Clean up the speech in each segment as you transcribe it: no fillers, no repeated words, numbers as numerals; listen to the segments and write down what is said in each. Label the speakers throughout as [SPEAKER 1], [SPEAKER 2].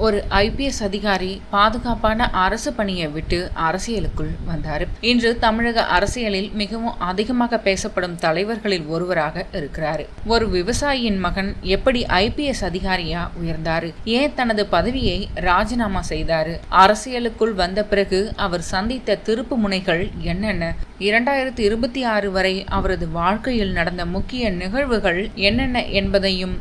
[SPEAKER 1] ஒரு ஐபிஎஸ் அதிகாரி பாதுகாப்பான அரசு பணியை விட்டு அரசியலுக்குள் வந்தார். இன்று தமிழக அரசியலில் மிகவும் அதிகமாக பேசப்படும் தலைவர்களில் ஒருவராக இருக்கிறார். ஒரு விவசாயியின் மகன் எப்படி ஐபிஎஸ் அதிகாரியா உயர்ந்தாரு? ஏன் தனது பதவியை ராஜினாமா செய்தாரு? அரசியலுக்குள் வந்த பிறகு அவர் சந்தித்த திருப்பு முனைகள் என்னென்ன? 2026 வரை அவரது வாழ்க்கையில் நடந்த முக்கிய நிகழ்வுகள் என்னென்ன என்பதையும்,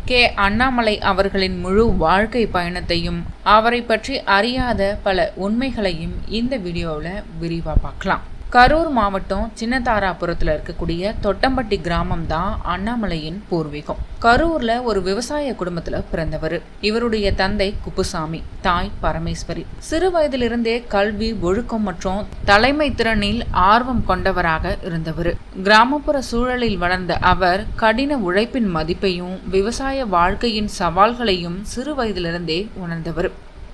[SPEAKER 1] அண்ணாமலை அவர்களின் முழு வாழ்க்கை பயணத்தையும், அவரை பற்றி அறியாத பல உண்மைகளையும் இந்த வீடியோவில் விரிவா பார்க்கலாம். கரூர் மாவட்டம் சின்னதாராபுரத்தில் இருக்கக்கூடிய தொட்டம்பட்டி கிராமம் தான் அண்ணாமலையின் பூர்வீகம். கரூர்ல ஒரு விவசாய குடும்பத்துல பிறந்தவர். இவருடைய தந்தை குப்புசாமி, தாய் பரமேஸ்வரி. சிறு வயதிலிருந்தே கல்வி, ஒழுக்கம் மற்றும் தலைமை திறனில் ஆர்வம் கொண்டவராக இருந்தவர். கிராமப்புற சூழலில் வளர்ந்த அவர் கடின உழைப்பின் மதிப்பையும் விவசாய வாழ்க்கையின் சவால்களையும் சிறு வயதிலிருந்தே உணர்ந்தவர்.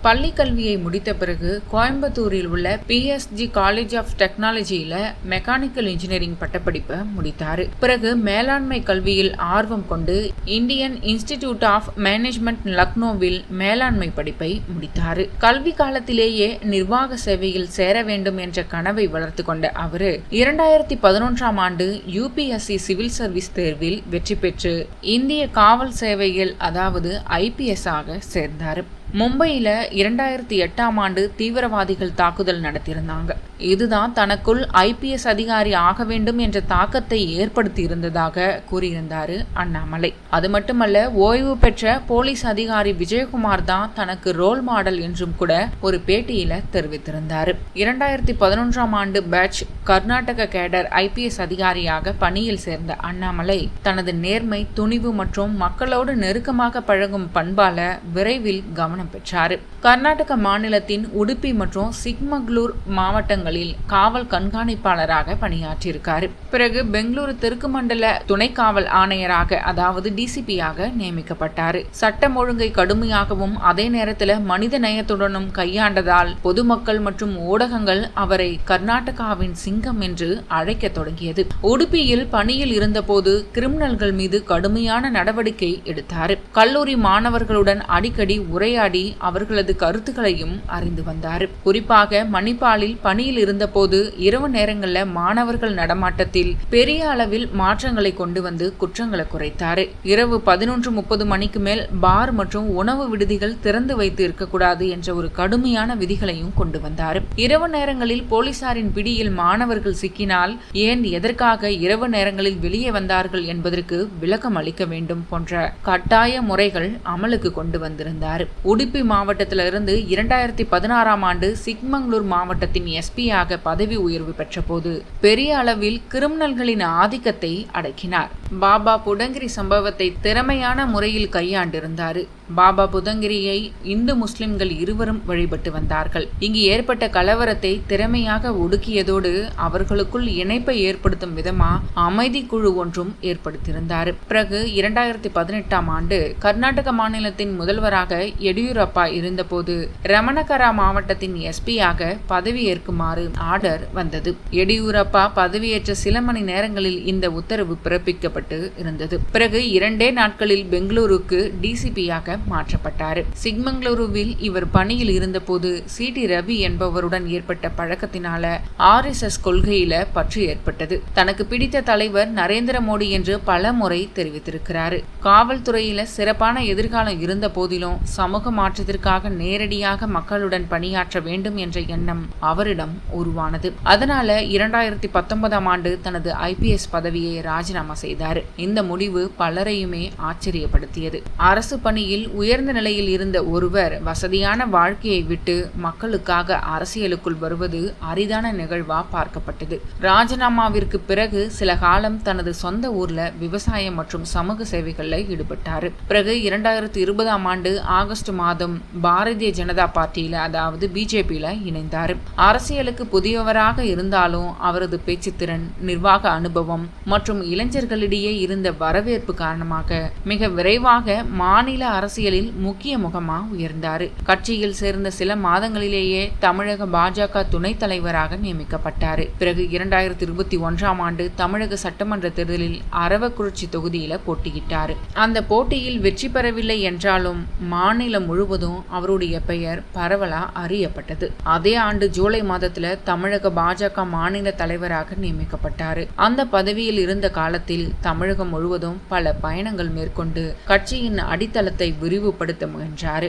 [SPEAKER 1] பள்ளி கல்வியை முடித்த பிறகு கோயம்புத்தூரில் உள்ள PSG காலேஜ் ஆஃப் டெக்னாலஜியில மெக்கானிக்கல் இன்ஜினியரிங் பட்டப்படிப்பை முடித்தார். பிறகு மேலாண்மை கல்வியில் ஆர்வம் கொண்டு இந்தியன் இன்ஸ்டிடியூட் ஆஃப் மேனேஜ்மெண்ட் லக்னோவில் மேலாண்மை படிப்பை முடித்தார். கல்வி காலத்திலேயே நிர்வாக சேவையில் சேர வேண்டும் என்ற கனவை வளர்த்து கொண்ட அவர் 2011ஆம் ஆண்டு UPSC சிவில் சர்வீஸ் தேர்வில் வெற்றி பெற்று இந்திய காவல் சேவையில் அதாவது IPS ஆக சேர்ந்தார். மும்பையில 2008ஆம் ஆண்டு தீவிரவாதிகள் தாக்குதல் நடத்தியிருந்தாங்க. இதுதான் தனக்குள் IPS அதிகாரி ஆக வேண்டும் என்ற தாக்கத்தை ஏற்படுத்தி இருந்ததாக கூறியிருந்தாரு அண்ணாமலை. அது மட்டுமல்ல, ஓய்வு பெற்ற போலீஸ் அதிகாரி விஜயகுமார் தான் தனக்கு ரோல் மாடல் என்றும் கூட ஒரு பேட்டியில தெரிவித்திருந்தார். 2011ஆம் ஆண்டு பேட்ச் கர்நாடக கேடர் IPS அதிகாரியாக பணியில் சேர்ந்த அண்ணாமலை தனது நேர்மை, துணிவு மற்றும் மக்களோடு நெருக்கமாக பழகும் பண்பால விரைவில் கவனம் பெற்றார். கர்நாடக மாநிலத்தின் உடுப்பி மற்றும் சிக்மகளூர் மாவட்டங்களில் காவல் கண்காணிப்பாளராக பணியாற்றியிருக்காரு. பிறகு பெங்களூரு தெற்கு மண்டல துணை காவல் ஆணையராக அதாவது DCP-யாக நியமிக்கப்பட்டார். சட்டம் ஒழுங்கை கடுமையாகவும் அதே நேரத்தில் மனித நேயத்துடனும் கையாண்டதால் பொதுமக்கள் மற்றும் ஊடகங்கள் அவரை கர்நாடகாவின் சிங்கம் என்று அழைக்க தொடங்கியது. உடுப்பியில் பணியில் இருந்தபோது கிரிமினல்கள் மீது கடுமையான நடவடிக்கை எடுத்தார். கல்லூரி மாணவர்களுடன் அடிக்கடி உரையாடி அவர்களது கருத்துக்களையும் அறிந்து வந்தார். குறிப்பாக மணிப்பாலில் பணியில் இருந்தபோது இரவு நேரங்களில் மாணவர்கள் நடமாட்டத்தில் பெரிய அளவில் மாற்றங்களை கொண்டு வந்து குற்றங்களை குறைத்தார். இரவு 11:30 மணிக்கு மேல் பார் மற்றும் உணவு விடுதிகள் திறந்து வைத்து இருக்கக்கூடாது என்ற ஒரு கடுமையான விதிகளையும் கொண்டு வந்தார். இரவு நேரங்களில் போலீசாரின் பிடியில் மாணவர்கள் சிக்கினால் ஏன், எதற்காக இரவு நேரங்களில் வெளியே வந்தார்கள் என்பதற்கு விளக்கம் அளிக்க வேண்டும் போன்ற கட்டாய முறைகள் அமலுக்கு கொண்டு வந்திருந்தார். உடுப்பி மாவட்டத்திலிருந்து 2016ஆம் ஆண்டு சிக்மங்களூர் மாவட்டத்தின் SP-யாக பதவி உயர்வு பெற்ற போது பெரிய அளவில் கிரிமினல்களின் ஆதிக்கத்தை அடக்கினார். பாபா புதங்கிரி சம்பவத்தை திறமையான முறையில் கையாண்டிருந்தார். பாபா புதங்கிரியை இந்து முஸ்லிம்கள் இருவரும் வழிபட்டு வந்தார்கள். இங்கு ஏற்பட்ட கலவரத்தை திறமையாக ஒடுக்கியதோடு அவர்களுக்குள் இணைப்பை ஏற்படுத்தும் விதமா அமைதி குழு ஒன்றும் ஏற்படுத்தியிருந்தார். பிறகு 2018ஆம் ஆண்டு கர்நாடக மாநிலத்தின் முதல்வராக எடியூரப்பா இருந்தபோது ரமணகரா மாவட்டத்தின் SP-யாக பதவி ஏற்குமாறு ஆர்டர் வந்தது. எடியூரப்பா பதவியேற்ற சில மணி நேரங்களில் இந்த உத்தரவு பிறப்பிக்கப்பட்டு இருந்தது. பிறகு 2 நாட்களில் பெங்களூருக்கு DCP-யாக மாற்றப்பட்டார். சிக்மங்களூருவில் இவர் பணியில் இருந்தபோது CT ரவி என்பவருடன் ஏற்பட்ட பழக்கத்தினால RSS கொள்கையில பற்று ஏற்பட்டது. தனக்கு பிடித்த தலைவர் நரேந்திர மோடி என்று பல முறை தெரிவித்திருக்கிறார். காவல்துறையில சிறப்பான எதிர்காலம் இருந்த போதிலும் சமூக மாற்றத்திற்காக நேரடியாக மக்களுடன் பணியாற்ற வேண்டும் என்ற எண்ணம் அவரிடம் உருவானது. அதனால 2019ஆம் ஆண்டு தனது IPS பதவியை ராஜினாமா செய்தார். இந்த முடிவு பலரையுமே ஆச்சரியப்படுத்தியது. அரசு பணியில் உயர்ந்த நிலையில் இருந்த ஒருவர் வசதியான வாழ்க்கையை விட்டு மக்களுக்காக அரசியலுக்குள் வருவது அரிதான நிகழ்வா பார்க்கப்பட்டது. ராஜினாமாவிற்கு பிறகு சில காலம் தனது சொந்த ஊர்ல விவசாயம் மற்றும் சமூக சேவைகள்ல ஈடுபட்டார். பிறகு 2020ஆம் ஆண்டு ஆகஸ்ட் மாதம் பாரதிய ஜனதா பார்ட்டியில அதாவது BJP-ல இணைந்தார். அரசியலுக்கு புதியவராக இருந்தாலும் அவரது பேச்சுத்திறன், நிர்வாக அனுபவம் மற்றும் இளைஞர்களிடையே இருந்த வரவேற்பு காரணமாக மிக விரைவாக மாநில அரசு அரசியலில் முக்கிய முகமா உயர்ந்தார். கட்சியில் சேர்ந்த சில மாதங்களிலேயே தமிழக பாஜக துணைத் தலைவராக நியமிக்கப்பட்டார். பிறகு 2021ஆம் ஆண்டு தமிழக சட்டமன்ற தேர்தலில் அரவக்குறிச்சி தொகுதியில போட்டியிட்டார். அந்த போட்டியில் வெற்றி பெறவில்லை என்றாலும் மாநிலம் முழுவதும் அவருடைய பெயர் பரவலா அறியப்பட்டது. அதே ஆண்டு ஜூலை மாதத்துல தமிழக பாஜக மாநில தலைவராக நியமிக்கப்பட்டார். அந்த பதவியில் இருந்த காலத்தில் தமிழகம் முழுவதும் பல பயணங்கள் மேற்கொண்டு கட்சியின் அடித்தளத்தை விரிவுபடுத்த முயன்றார்.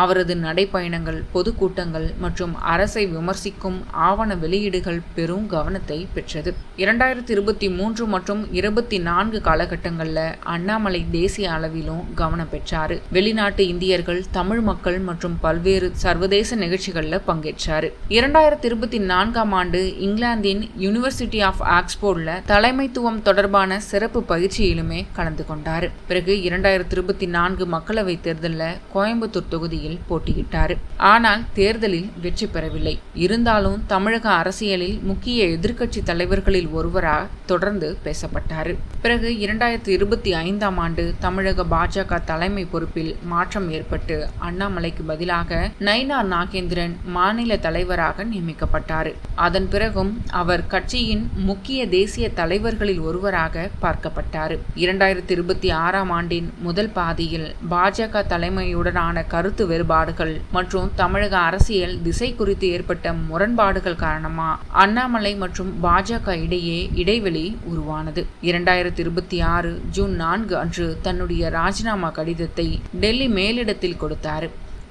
[SPEAKER 1] அவரது நடைப்பயணங்கள், பொதுக்கூட்டங்கள் மற்றும் அரசை விமர்சிக்கும் ஆவண வெளியீடுகள் பெரும் கவனத்தை பெற்றது. 2023 மற்றும் 24 காலகட்டங்களில் அண்ணாமலை தேசிய அளவிலும் கவனம் பெற்றார். வெளிநாட்டு இந்தியர்கள், தமிழ் மக்கள் மற்றும் பல்வேறு சர்வதேச நிகழ்ச்சிகளில் பங்கேற்றார். 2024ஆம் ஆண்டு இங்கிலாந்தின் யூனிவர்சிட்டி ஆஃப் ஆக்ஸ்போர்ட்ல தலைமைத்துவம் தொடர்பான சிறப்பு பயிற்சியிலுமே கலந்து கொண்டார். பிறகு 2024 மக்களவைத் தேர்தலில் கோயம்புத்தூர் தொகுதியில் போட்டியிட்டார். ஆனால் தேர்தலில் வெற்றி பெறவில்லை. இருந்தாலும் தமிழக அரசியலில் முக்கிய எதிர்க்கட்சி தலைவர்களில் ஒருவராக தொடர்ந்து பேசப்பட்டார். பிறகு 2025ஆம் ஆண்டு தமிழக பாஜக தலைமை பொறுப்பில் மாற்றம் ஏற்பட்டு அண்ணாமலைக்கு பதிலாக நயினார் நாகேந்திரன் மாநில தலைவராக நியமிக்கப்பட்டார். அதன் பிறகும் அவர் கட்சியின் முக்கிய தேசிய தலைவர்களில் ஒருவராக பார்க்கப்பட்டார். 2026ஆம் ஆண்டின் முதல் பாதியில் பாஜக தலைமையுடனான கருத்து வேறுபாடுகள் மற்றும் தமிழக அரசியல் திசை குறித்து ஏற்பட்ட முரண்பாடுகள் காரணமா அண்ணாமலை மற்றும் பாஜக இடையே இடைவெளி உருவானது. 2026 ஜூன் 4 அன்று தன்னுடைய ராஜினாமா கடிதத்தை டெல்லி மேலிடத்தில் கொடுத்தார்.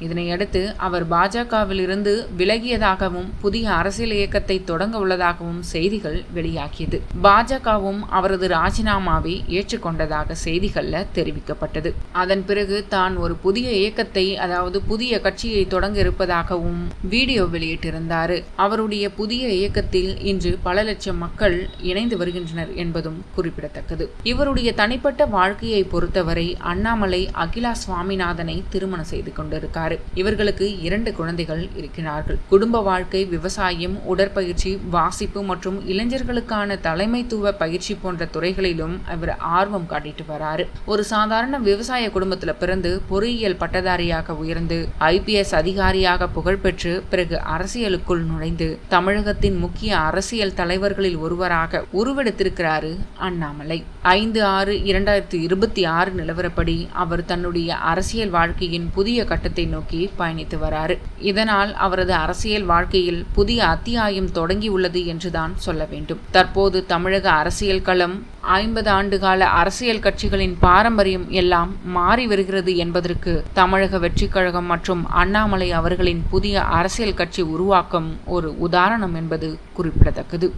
[SPEAKER 1] இதனையடுத்து அவர் பாஜகவில் இருந்து விலகியதாகவும் புதிய அரசியல் இயக்கத்தை தொடங்க உள்ளதாகவும் செய்திகள் வெளியாகியது. பாஜகவும் அவரது ராஜினாமாவை ஏற்றுக்கொண்டதாக செய்திகள்ல தெரிவிக்கப்பட்டது. அதன் பிறகு தான் ஒரு புதிய இயக்கத்தை, அதாவது புதிய கட்சியை தொடங்க இருப்பதாகவும் வீடியோ வெளியிட்டிருந்தார். அவருடைய புதிய இயக்கத்தில் இன்று பல லட்சம் மக்கள் இணைந்து வருகின்றனர் என்பதும் குறிப்பிடத்தக்கது. இவருடைய தனிப்பட்ட வாழ்க்கையை பொறுத்தவரை அண்ணாமலை அகிலா சுவாமிநாதனை திருமணம் செய்து கொண்டிருக்கார். இவர்களுக்கு 2 குழந்தைகள் இருக்கிறார்கள். குடும்ப வாழ்க்கை, விவசாயம், உடற்பயிற்சி, வாசிப்பு மற்றும் இளைஞர்களுக்கான தலைமைத்துவ பயிற்சி போன்ற துறைகளிலும் அவர் ஆர்வம் காட்டிட்டு வராரு. ஒரு சாதாரண விவசாய குடும்பத்துல பிறந்து பொறியியல் பட்டதாரியாக உயர்ந்து IPS அதிகாரியாக புகழ்பெற்று பிறகு அரசியலுக்குள் நுழைந்து தமிழகத்தின் முக்கிய அரசியல் தலைவர்களில் ஒருவராக உருவெடுத்திருக்கிறாரு அண்ணாமலை. 5/6/2026 நிலவரப்படி அவர் தன்னுடைய அரசியல் வாழ்க்கையின் புதிய கட்டத்தை நோக்கி பயணித்து வராரு. இதனால் அவரது அரசியல் வாழ்க்கையில் புதிய அத்தியாயம் தொடங்கியுள்ளது என்றுதான் சொல்ல வேண்டும். தற்போது தமிழக அரசியல் களம் 50 ஆண்டுகால அரசியல் கட்சிகளின் பாரம்பரியம் எல்லாம் மாறி வருகிறது என்பதற்கு தமிழக வெற்றிக் கழகம் மற்றும் அண்ணாமலை அவர்களின் புதிய அரசியல் கட்சி உருவாக்கம் ஒரு உதாரணம் என்பது குறிப்பிடத்தக்கது.